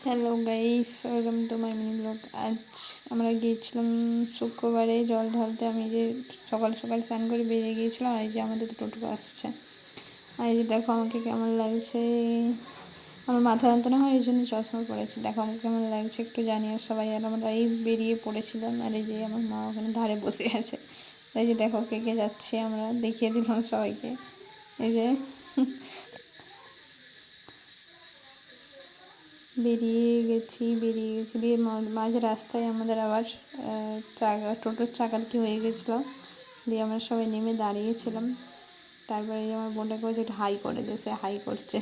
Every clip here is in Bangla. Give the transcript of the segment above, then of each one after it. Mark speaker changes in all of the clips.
Speaker 1: Hello guys, welcome to my mini blog. আজ আমরা গিয়েছিলাম শুক্রবারে জল ঢালতে। আমি যে সকাল সকাল স্নান করে বেরিয়ে গিয়েছিলাম, আর এই যে আমাদের টোটো আসছে। আর এই যে দেখো আমাকে কেমন লাগছে। আমার মাথা যন্ত্রণা হয়, এই জন্য চশমা পড়েছি। দেখো আমাকে কেমন লাগছে একটু জানিও সবাই। আর আমরা এই বেরিয়ে পড়েছিলাম, আর এই যে আমার মা ওখানে ধারে বসে আছে। এই যে দেখো কে কে যাচ্ছে, আমরা দেখিয়ে দিলাম সবাইকে। এই যে বেরিয়ে গেছি দিয়ে মাঝ রাস্তায় আমাদের আবার টোটোর চাকার কি হয়ে গেছিলো। দিয়ে আমরা সবাই নেমে দাঁড়িয়েছিলাম। তারপরে আমার বোনটাকে বলছে একটু হাই করে দে, সে হাই করছে।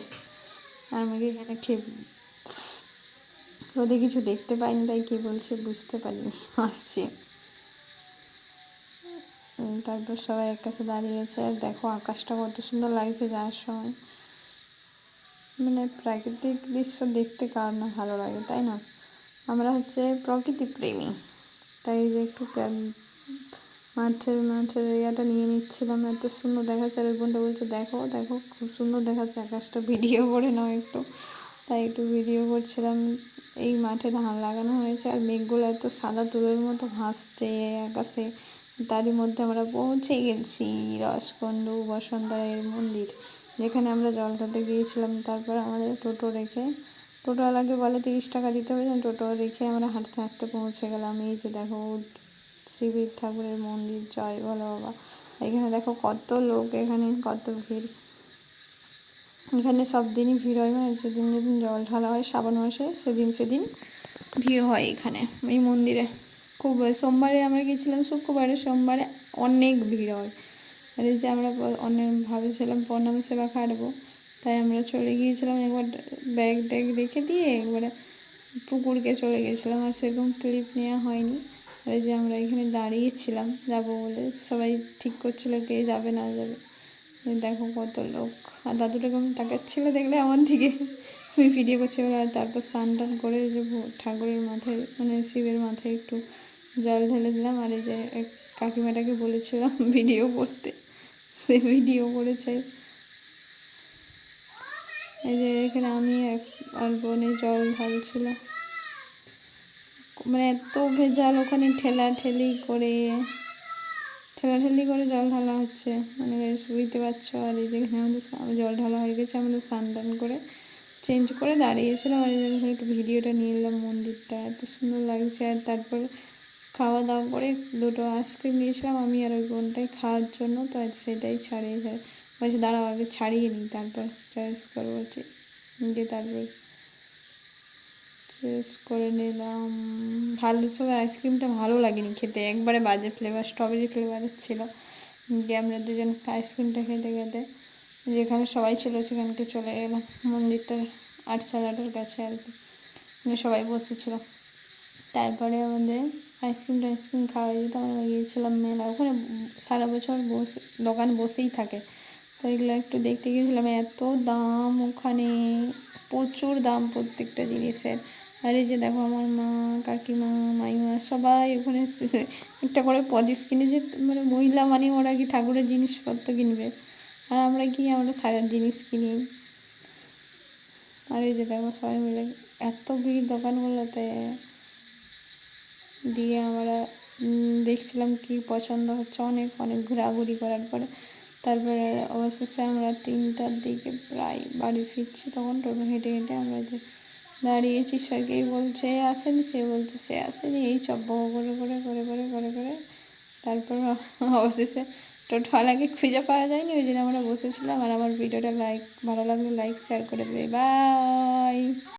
Speaker 1: আর আমাকে এখানে রোদে কিছু দেখতে পাইনি, তাই কী বলছে বুঝতে পারিনি, হাসছি। তারপর সবাই এক কাছে দাঁড়িয়েছে। আর দেখো আকাশটা কত সুন্দর লাগছে যাওয়ার সময়। মানে প্রাকৃতিক দৃশ্য দেখতে কার না ভালো লাগে, তাই না? আমরা প্রকৃতি প্রেমী, তাই যে একটু মাঠের এরিয়াটা নিয়ে নিচ্ছিলাম। এত সুন্দর দেখাচ্ছে। আর ওই বোনটা বলছে দেখো দেখো খুব সুন্দর দেখাচ্ছে আকাশটা, ভিডিও করে নাও একটু। তাই একটু ভিডিও করছিলাম। এই মাঠে ধান লাগানো হয়েছে, আর মেঘগুলো এত সাদা তুলোর মতো ভাসছে আকাশে। তারই মধ্যে আমরা পৌঁছে গেছি রসকুন্ডু বসন্তরায়ের মন্দির, যেখানে আমরা জল ঢালতে গিয়েছিলাম। তারপর আমাদের টোটোওয়ালাকে বলে 30 টাকা দিতে হবে। টোটো রেখে আমরা হাঁটতে হাঁটতে পৌঁছে গেলাম। এই যে দেখো শিবের ঠাকুরের মন্দির, জয় বলো বাবা। এখানে দেখো কত লোক, এখানে কত ভিড়। এখানে সব দিনই ভিড় হয়, মানে যেদিন যেদিন জল ঢালা হয় শ্রাবণ মাসে, সেদিন ভিড় হয় এখানে এই মন্দিরে। খুব সোমবারে আমরা গিয়েছিলাম, শুক্রবারে সোমবারে অনেক ভিড় হয়। আর এই যে আমরা অনেক ভাবেছিলাম প্রণামী সেবা খাটবো, তাই আমরা চলে গিয়েছিলাম একবার ব্যাগ ট্যাগ রেখে দিয়ে একবারে পুকুরকে চলে গেছিলাম। আর সেরকম ক্লিপ নেওয়া হয়নি। আর এই যে আমরা এখানে দাঁড়িয়েছিলাম যাবো বলে, সবাই ঠিক করছিল কে যাবে না যাবে। দেখো কত লোক। আর দাদুটাকে আমি তাকাচ্ছিল দেখলে আমার দিকে, আমি ভিডিও করছি। আর তারপর স্নান টান করে যে ঠাকুরের মাথায় মানে শিবের মাথায় একটু জল ঢেলে দিলাম। আর এই যে এক কাকিমাটাকে বলেছিলাম ভিডিও করতে, সে ভিডিও করেছে। এই যে এখানে আমি আর বোনে জল ঢালছিলাম। মানে এত ভেজাল, ওখানে ঠেলাঠেলি করে জল ঢালা হচ্ছে, মানে বেশ বুঝতে পারছো। আর এই যেখানে আমাদের জল ঢালা হয়ে গেছে, আমাদের স্নান টান করে চেঞ্জ করে দাঁড়িয়েছিলাম। আর এই জন্য একটু ভিডিওটা নিয়ে নিলাম। মন্দিরটা এত সুন্দর লাগছে। আর তারপর খাওয়া দাওয়া করে দুটো আইসক্রিম নিয়েছিলাম আমি আর ওই বোনটাই খাওয়ার জন্য। তো সেটাই ছাড়িয়ে বলছে দাঁড়াও আগে ছাড়িয়ে নিই তারপর চয়েস করবো। দিয়ে তারপর চয়েস করে নিলাম। ভালো সব আইসক্রিমটা ভালো লাগেনি খেতে, একবারে বাজে ফ্লেভার, স্ট্রবেরি ফ্লেভারের ছিল। দিয়ে আমরা দুজন আইসক্রিমটা খেতে খেতে যেখানে সবাই ছিল সেখানকে চলে গেলাম। মন্দিরটার 8 সাড়ে 8-এর কাছে আর কি, মানে সবাই বসেছিল। তারপরে আমাদের আইসক্রিম খাওয়া যেত। আমরা গিয়েছিলাম মেলা, ওখানে সারা বছর দোকান বসেই থাকে। তো এগুলো একটু দেখতে গিয়েছিলাম। এত দাম ওখানে, প্রচুর দাম প্রত্যেকটা জিনিসের। আর এই যে দেখো আমার মা, কাকিমা, মাইমা সবাই ওখানে একটা করে প্রদীপ কিনেছে। মানে মহিলা মানে ওরা কি ঠাকুরের জিনিসপত্র কিনবে, আর আমরা সাজার জিনিস কিনি। আর এই যে দেখো সবাই মিলে এত ভিড় দোকানগুলোতে। দিয়ে আমরা দেখছিলাম কি পছন্দ হচ্ছে, অনেক অনেক ঘোরাঘুরি করার পরে তারপরে অবশেষে আমরা 3টার দিকে প্রায় বাড়ি ফিরছি। তখন টোটো হেঁটে হেঁটে আমরা যে দাঁড়িয়েছি, সেকেই বলছে আসেনি, সে বলছে সে আসেনি, এই সব করে তারপর অবশেষে টোটোওয়ালাকে খুঁজে পাওয়া যায়নি। ওই জন্য আমরা বসেছিলাম। আর আমার ভিডিওটা ভালো লাগলে লাইক শেয়ার করে দেবে। বাই।